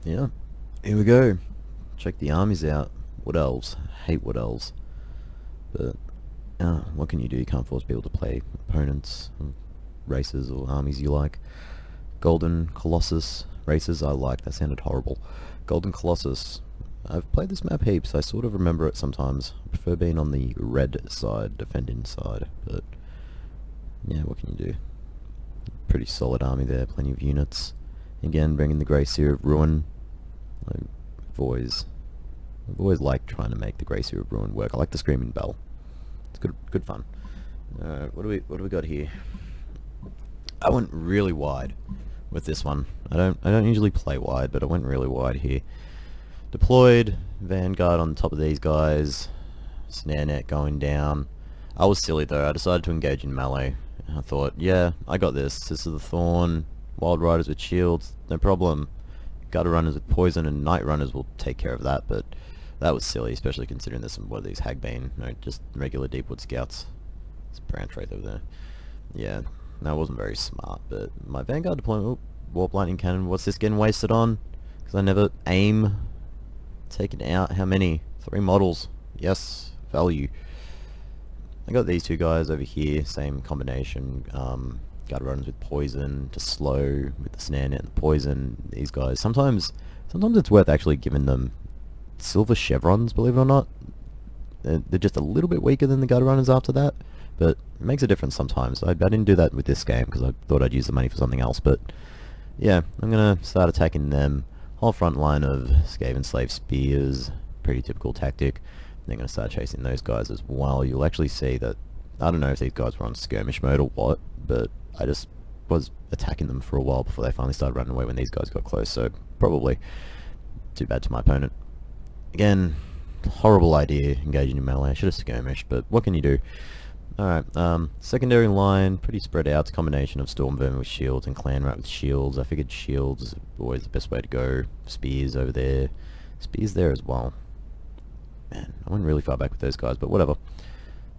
Yeah, here we go. Check the armies out. Wood elves. Hate wood elves. But, what can you do? You can't force people to play opponents, races, or armies you like. Golden Colossus races I like. That sounded horrible. Golden Colossus. I've played this map heaps. I sort of remember it sometimes. I prefer being on the red side, defending side. But, yeah, what can you do? Pretty solid army there. Plenty of units. Again, bringing the Grey Seer of Ruin. I've always liked trying to make the Grey Seer of Ruin work. I like the Screaming Bell. It's good fun. What do we got here? I went really wide with this one. I don't usually play wide, but I went really wide here. Deployed Vanguard on top of these guys. Snare net going down. I was silly though. I decided to engage in melee. I thought, yeah, I got this. This is the Thorn. Wild Riders with shields, no problem. Gutter Runners with poison and Night Runners will take care of that, but that was silly, especially considering there's some, what are these, Hagbane, no, just regular Deepwood Scouts. It's Branch Wraith over there. Yeah, that wasn't very smart, but my Vanguard deployment, Warp Lightning Cannon, what's this getting wasted on? Because I never aim. Take it out, how many? 3 models. Yes, value. I got these two guys over here, same combination. Gutter Runners with poison to slow with the snare net and the poison. These guys, sometimes it's worth actually giving them silver chevrons, believe it or not. They're just a little bit weaker than the Gutter Runners after that, but it makes a difference sometimes. I didn't do that with this game because I thought I'd use the money for something else, but yeah, I'm gonna start attacking them. Whole front line of Skaven Slave Spears, pretty typical tactic. They're gonna start chasing those guys as well. You'll actually see that, I don't know if these guys were on skirmish mode or what, but I just was attacking them for a while before they finally started running away when these guys got close, so probably too bad to my opponent. Again, horrible idea engaging in melee. I should have skirmished, but what can you do? Alright, secondary line, pretty spread out. It's a combination of Storm Vermin with shields and Clan Rat with shields. I figured shields is always the best way to go. Spears over there. Spears there as well. Man, I went really far back with those guys, but whatever.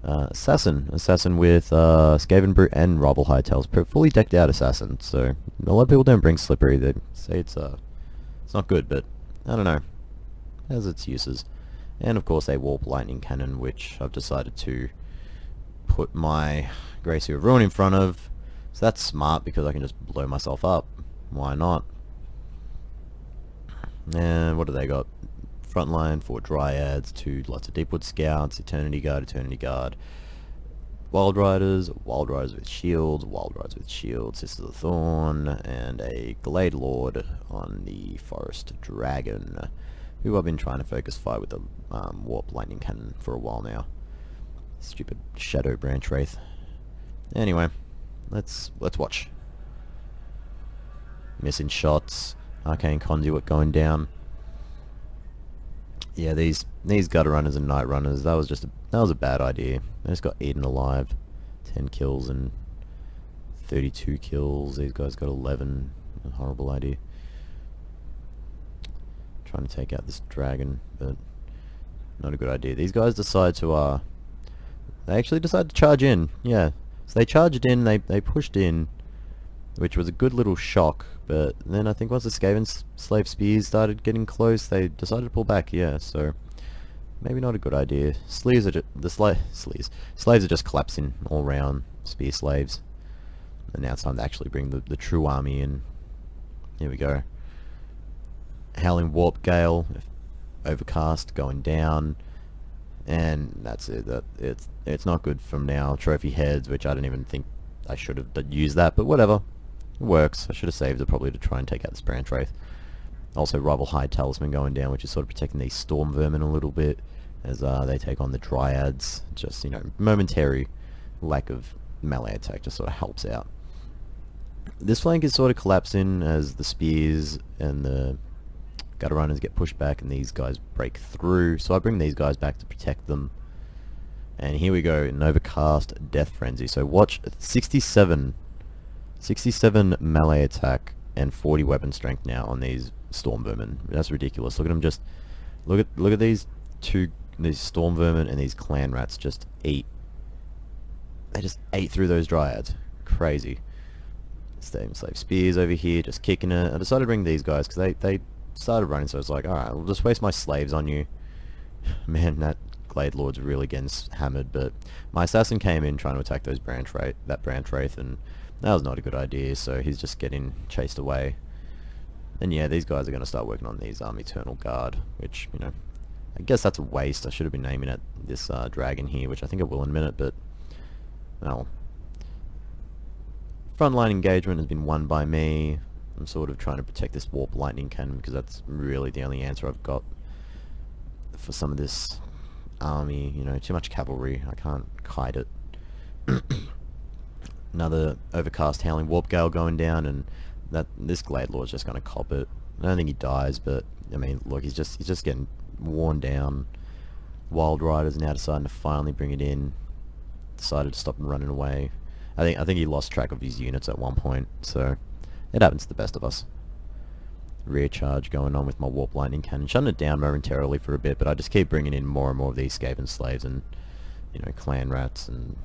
Assassin with Skaven Brute and Rival Hightails. Fully decked out Assassin, so a lot of people don't bring Slippery. They say it's not good, but I don't know. It has its uses. And of course a Warp Lightning Cannon, which I've decided to put my Grey Seer of Ruin in front of. So that's smart because I can just blow myself up. Why not? And what do they got? Frontline, 4 Dryads, 2 lots of Deepwood Scouts, Eternity Guard, Wild Riders with shields, Sisters of the Thorn, and a Glade Lord on the Forest Dragon, who I've been trying to focus fire with the Warp Lightning Cannon for a while now. Stupid Shadow Branch Wraith. Anyway, let's watch. Missing shots, Arcane Conduit going down. Yeah, these Gutter Runners and Night Runners, that was a bad idea. They just got eaten alive. 10 kills and 32 kills. These guys got 11. A horrible idea. Trying to take out this dragon, but not a good idea. These guys decide to they actually decided to charge in. Yeah, so they charged in. They pushed in, which was a good little shock. But then I think once the Skaven Slave Spears started getting close, they decided to pull back. Yeah, so maybe not a good idea. Slaves are just collapsing all around Spear Slaves. And now it's time to actually bring the true army in. Here we go. Howling Warp Gale, Overcast going down, and that's it. It's not good from now. Trophy Heads, which I don't even think I should have used that, but whatever. It works. I should have saved it probably to try and take out this Branch Wraith. Also, Rival High Talisman going down, which is sort of protecting these Storm Vermin a little bit as they take on the Dryads. Just, momentary lack of melee attack just sort of helps out. This flank is sort of collapsing as the Spears and the Gutter Runners get pushed back and these guys break through. So I bring these guys back to protect them. And here we go, an Overcast Death Frenzy. So watch 67 melee attack and 40 weapon strength now on these Storm Vermin. That's ridiculous. Look at them just... Look at these Storm Vermin and these Clan Rats just eat. They just ate through those Dryads. Crazy. Skaven Slave Spears over here, just kicking it. I decided to bring these guys because they started running, so I was like, alright, I'll just waste my slaves on you. Man, that Glade Lord's really getting hammered, but my assassin came in trying to attack that branch wraith, and that was not a good idea, so he's just getting chased away. And yeah, these guys are going to start working on these Eternal Guard, which, you know, I guess that's a waste. I should have been naming it this dragon here, which I think I will in a minute, but, well. Frontline engagement has been won by me. I'm sort of trying to protect this warp lightning cannon, because that's really the only answer I've got for some of this army. You know, too much cavalry. I can't kite it. Another overcast howling warp gale going down, and this Glade Lord's just going to cop it. I don't think he dies, but I mean, look, he's just getting worn down. Wild Riders now deciding to finally bring it in. Decided to stop him running away. I think he lost track of his units at one point, so it happens to the best of us. Rear charge going on with my warp lightning cannon, shutting it down momentarily for a bit, but I just keep bringing in more and more of these Skaven slaves and, you know, clan rats, and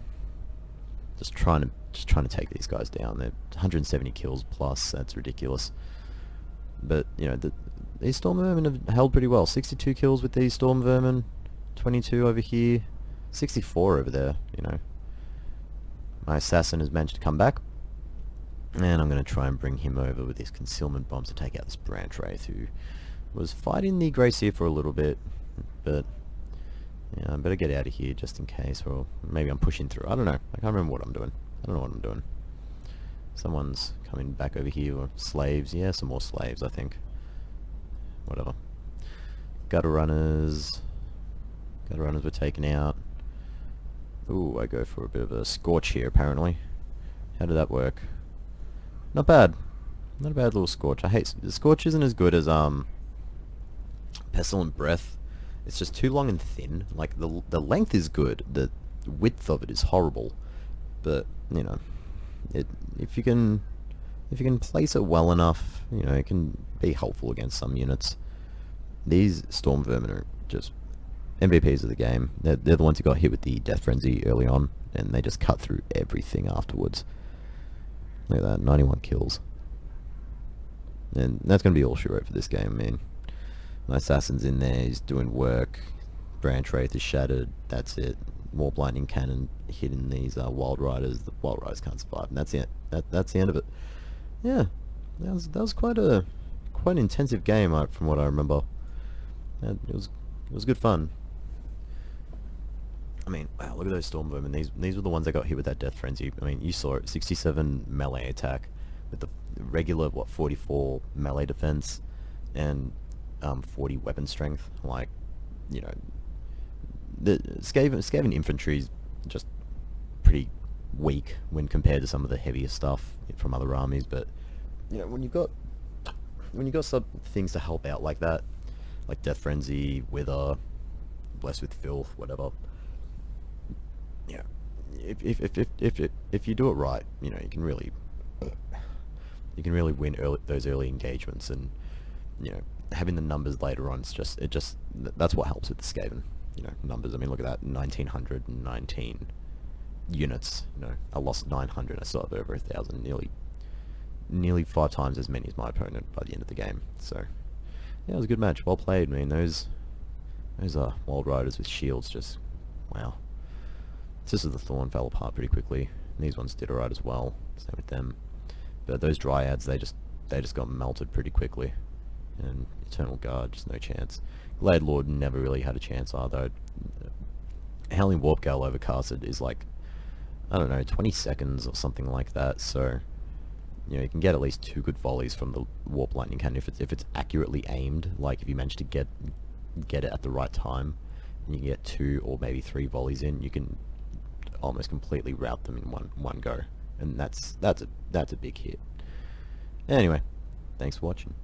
just trying to take these guys down. They're 170 kills plus. That's ridiculous. But you know, these Storm Vermin have held pretty well. 62 kills with these Storm Vermin, 22 over here, 64 over there. You know, my assassin has managed to come back, and I'm going to try and bring him over with his concealment bombs to take out this branch wraith, who was fighting the Grey Seer for a little bit, but yeah, I better get out of here just in case, or maybe I'm pushing through. I don't know. I can't remember what I'm doing. I don't know what I'm doing. Someone's coming back over here, or slaves. Yeah, some more slaves, I think. Whatever. Gutter runners. Gutter runners were taken out. Ooh, I go for a bit of a scorch here, apparently. How did that work? Not bad. Not a bad little scorch. I hate... The scorch isn't as good as, Pestilent Breath. It's just too long and thin. Like, the length is good. The width of it is horrible. But, you know, if you can place it well enough, you know, it can be helpful against some units. These Storm Vermin are just MVPs of the game. They're the ones who got hit with the Death Frenzy early on, and they just cut through everything afterwards. Look at that, 91 kills. And that's going to be all she wrote for this game. I mean, my assassin's in there, he's doing work. Branch Wraith is shattered, that's it. Warp Lightning Cannon hitting these Wild Riders. The Wild Riders can't survive, and that's it. That's the end of it. Yeah, that was quite an intensive game from what I remember. And it was good fun. I mean, wow, look at those Storm Vermin. These were the ones that got hit with that Death Frenzy. I mean, you saw it, 67 melee attack with the regular, 44 melee defense and 40 weapon strength. Like, you know, the Skaven infantry is just pretty weak when compared to some of the heavier stuff from other armies. But you know, when you've got some things to help out like that, like Death Frenzy, Wither, Blessed with Filth, whatever. Yeah, if you do it right, you know, you can really win those early engagements, and you know, having the numbers later on, that's what helps with the Skaven. You know, numbers. I mean, look at that, 1919 units. You know, I lost 900. I still have over 1,000, nearly 5 times as many as my opponent by the end of the game. So, yeah, it was a good match. Well played. I mean, those Wild Riders with shields, just wow. Sisters of the Thorn fell apart pretty quickly. And these ones did alright as well. Same with them. But those Dryads, they just got melted pretty quickly. And Eternal Guard, just no chance. Glade Lord never really had a chance either. Howling Warp Gale overcasted is like, I don't know, 20 seconds or something like that. So, you know, you can get at least 2 good volleys from the Warp Lightning Cannon if it's accurately aimed. Like if you manage to get it at the right time, and you can get 2 or maybe 3 volleys in, you can almost completely rout them in one go. And that's a big hit. Anyway, thanks for watching.